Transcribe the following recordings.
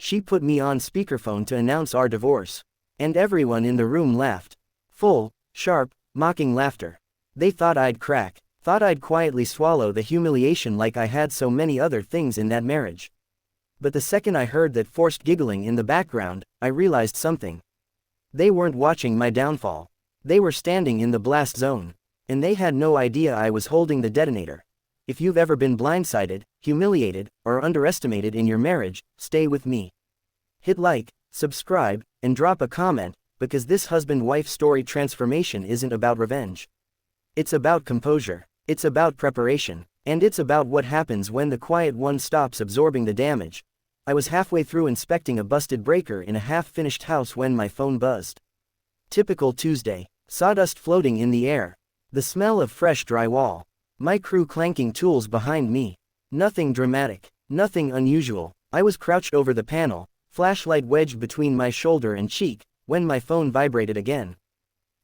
She put me on speakerphone to announce our divorce. And everyone in the room laughed. Full, sharp, mocking laughter. They thought I'd crack, thought I'd quietly swallow the humiliation like I had so many other things in that marriage. But the second I heard that forced giggling in the background, I realized something. They weren't watching my downfall. They were standing in the blast zone. And they had no idea I was holding the detonator. If you've ever been blindsided, humiliated, or underestimated in your marriage, stay with me. Hit like, subscribe, and drop a comment, because this husband-wife story transformation isn't about revenge. It's about composure. It's about preparation. And it's about what happens when the quiet one stops absorbing the damage. I was halfway through inspecting a busted breaker in a half-finished house when my phone buzzed. Typical Tuesday. Sawdust floating in the air. The smell of fresh drywall. My crew clanking tools behind me. Nothing dramatic. Nothing unusual. I was crouched over the panel, flashlight wedged between my shoulder and cheek, when my phone vibrated again.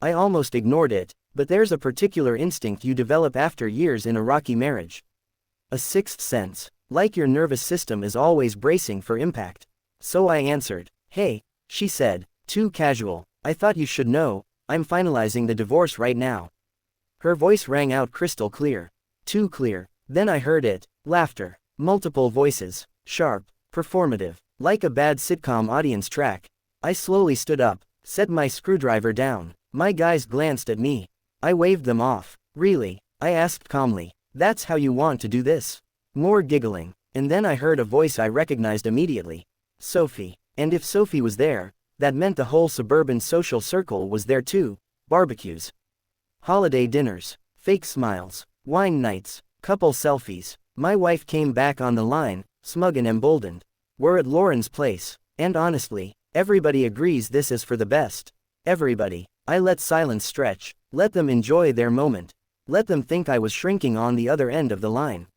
I almost ignored it, but there's a particular instinct you develop after years in a rocky marriage. A sixth sense, like your nervous system is always bracing for impact. So I answered. Hey, she said, too casual. I thought you should know, I'm finalizing the divorce right now. Her voice rang out crystal clear. Too clear. Then I heard it. Laughter. Multiple voices. Sharp. Performative. Like a bad sitcom audience track. I slowly stood up, set my screwdriver down. My guys glanced at me. I waved them off. Really? I asked calmly. That's how you want to do this? More giggling. And then I heard a voice I recognized immediately. Sophie. And if Sophie was there, that meant the whole suburban social circle was there too. Barbecues. Holiday dinners. Fake smiles. Wine nights. Couple selfies. My wife came back on the line, smug and emboldened. We're at Lauren's place. And honestly, everybody agrees this is for the best. Everybody. I let silence stretch. Let them enjoy their moment. Let them think I was shrinking on the other end of the line.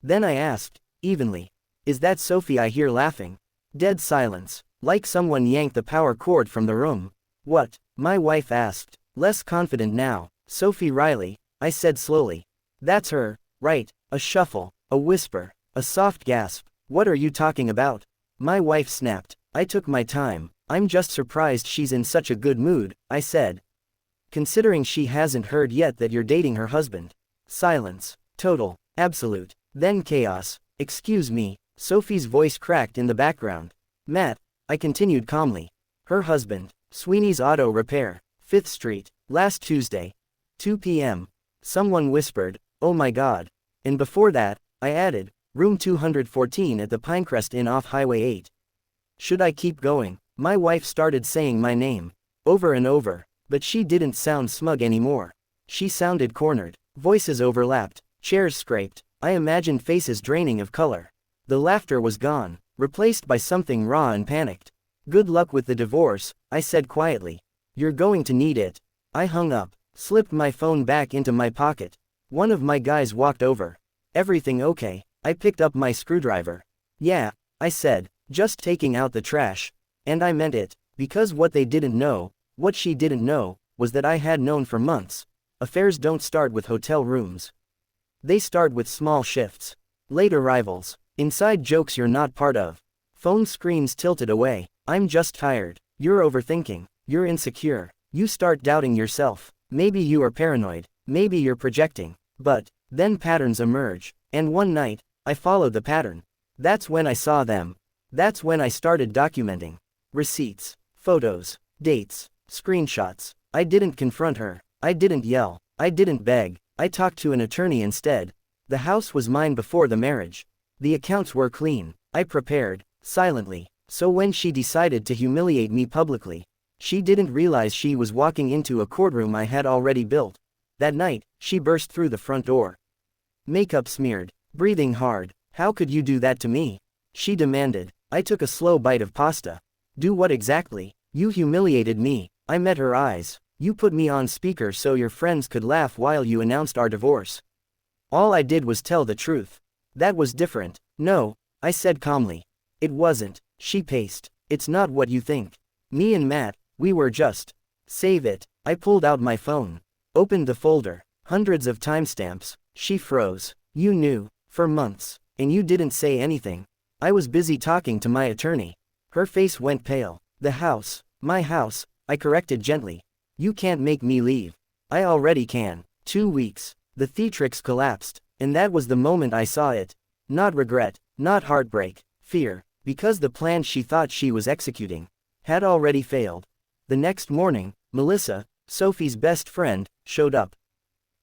Then I asked, evenly. Is that Sophie I hear laughing? Dead silence. Like someone yanked the power cord from the room. What? My wife asked. Less confident now. Sophie Riley, I said slowly. That's her, right? A shuffle. A whisper. A soft gasp. What are you talking about? My wife snapped. I took my time. I'm just surprised she's in such a good mood, I said. Considering she hasn't heard yet that you're dating her husband. Silence. Total. Absolute. Then chaos. Excuse me. Sophie's voice cracked in the background. Matt, I continued calmly. Her husband. Sweeney's Auto Repair. 5th Street. Last Tuesday. 2 p.m. Someone whispered, oh my God. And before that, I added, room 214 at the Pinecrest Inn off Highway 8. Should I keep going? My wife started saying my name. Over and over. But she didn't sound smug anymore. She sounded cornered. Voices overlapped. Chairs scraped. I imagined faces draining of color. The laughter was gone, replaced by something raw and panicked. Good luck with the divorce, I said quietly. You're going to need it. I hung up, slipped my phone back into my pocket. One of my guys walked over. Everything okay? I picked up my screwdriver. Yeah, I said, just taking out the trash. And I meant it, because what they didn't know, what she didn't know, was that I had known for months. Affairs don't start with hotel rooms. They start with small shifts. Late arrivals. Inside jokes you're not part of. Phone screens tilted away. I'm just tired. You're overthinking. You're insecure. You start doubting yourself. Maybe you are paranoid. Maybe you're projecting. But then patterns emerge. And one night, I followed the pattern. That's when I saw them. That's when I started documenting. Receipts. Photos. Dates. Screenshots. I didn't confront her. I didn't yell. I didn't beg. I talked to an attorney instead. The house was mine before the marriage. The accounts were clean. I prepared, silently. So when she decided to humiliate me publicly, she didn't realize she was walking into a courtroom I had already built. That night, she burst through the front door. Makeup smeared, breathing hard. How could you do that to me? She demanded. I took a slow bite of pasta. Do what exactly? You humiliated me. I met her eyes. You put me on speaker so your friends could laugh while you announced our divorce. All I did was tell the truth. That was different. No, I said calmly. It wasn't. She paced. It's not what you think. Me and Matt, we were just. Save it. I pulled out my phone. Opened the folder. Hundreds of timestamps. She froze. You knew. For months. And you didn't say anything. I was busy talking to my attorney. Her face went pale. The house, my house, I corrected gently. You can't make me leave. I already can. 2 weeks. The theatrix collapsed, and that was the moment I saw it. Not regret, not heartbreak, fear, because the plan she thought she was executing had already failed. The next morning, Melissa, Sophie's best friend, showed up.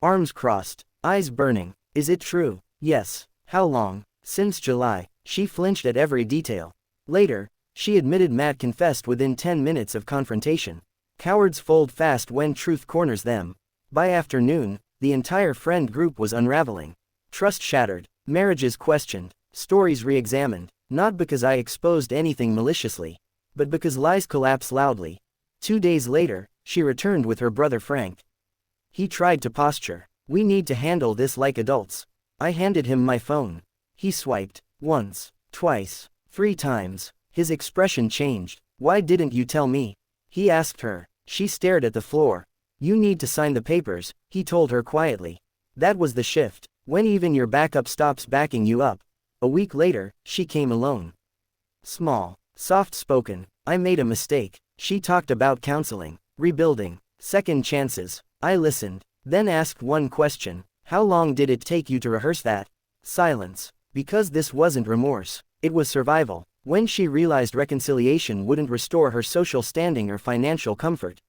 Arms crossed, eyes burning. Is it true? Yes. How long? Since July. She flinched at every detail. Later, she admitted Matt confessed within 10 minutes of confrontation. Cowards fold fast when truth corners them. By afternoon, the entire friend group was unraveling. Trust shattered, marriages questioned, stories re-examined, not because I exposed anything maliciously, but because lies collapse loudly. 2 days later, she returned with her brother Frank. He tried to posture. We need to handle this like adults. I handed him my phone. He swiped. Once, twice, 3 times. His expression changed. Why didn't you tell me? He asked her. She stared at the floor. You need to sign the papers, he told her quietly. That was the shift. When even your backup stops backing you up. A week later, she came alone. Small, soft-spoken. I made a mistake. She talked about counseling, rebuilding, second chances. I listened, then asked one question. How long did it take you to rehearse that? Silence. Because this wasn't remorse. It was survival. When she realized reconciliation wouldn't restore her social standing or financial comfort,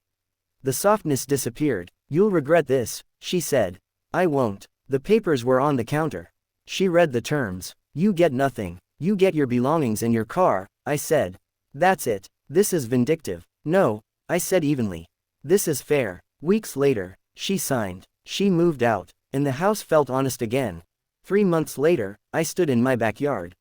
the softness disappeared. You'll regret this, she said. I won't. The papers were on the counter. She read the terms. You get nothing. You get your belongings and your car, I said. That's it. This is vindictive. No, I said evenly. This is fair. Weeks later, she signed. She moved out, and the house felt honest again. 3 months later, I stood in my backyard.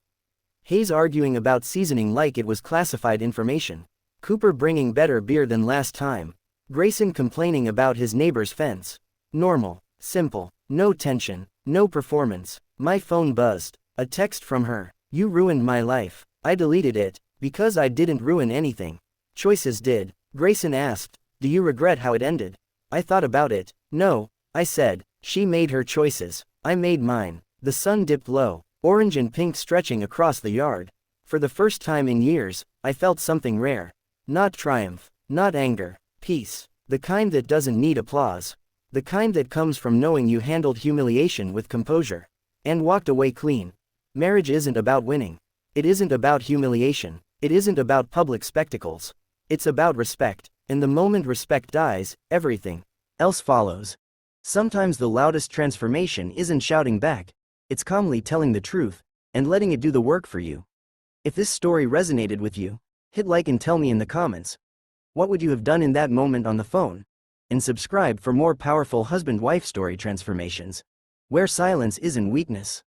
Hayes arguing about seasoning like it was classified information. Cooper bringing better beer than last time. Grayson complaining about his neighbor's fence. Normal, simple, no tension, no performance. My phone buzzed. A text from her. You ruined my life. I deleted it, because I didn't ruin anything. Choices did. Grayson asked, do you regret how it ended? I thought about it. No, I said. She made her choices. I made mine. The sun dipped low, orange and pink stretching across the yard. For the first time in years, I felt something rare. Not triumph, not anger, peace. The kind that doesn't need applause. The kind that comes from knowing you handled humiliation with composure. And walked away clean. Marriage isn't about winning. It isn't about humiliation. It isn't about public spectacles. It's about respect. And the moment respect dies, everything else follows. Sometimes the loudest transformation isn't shouting back. It's calmly telling the truth, and letting it do the work for you. If this story resonated with you, hit like and tell me in the comments. What would you have done in that moment on the phone? And subscribe for more powerful husband-wife story transformations, where silence isn't weakness.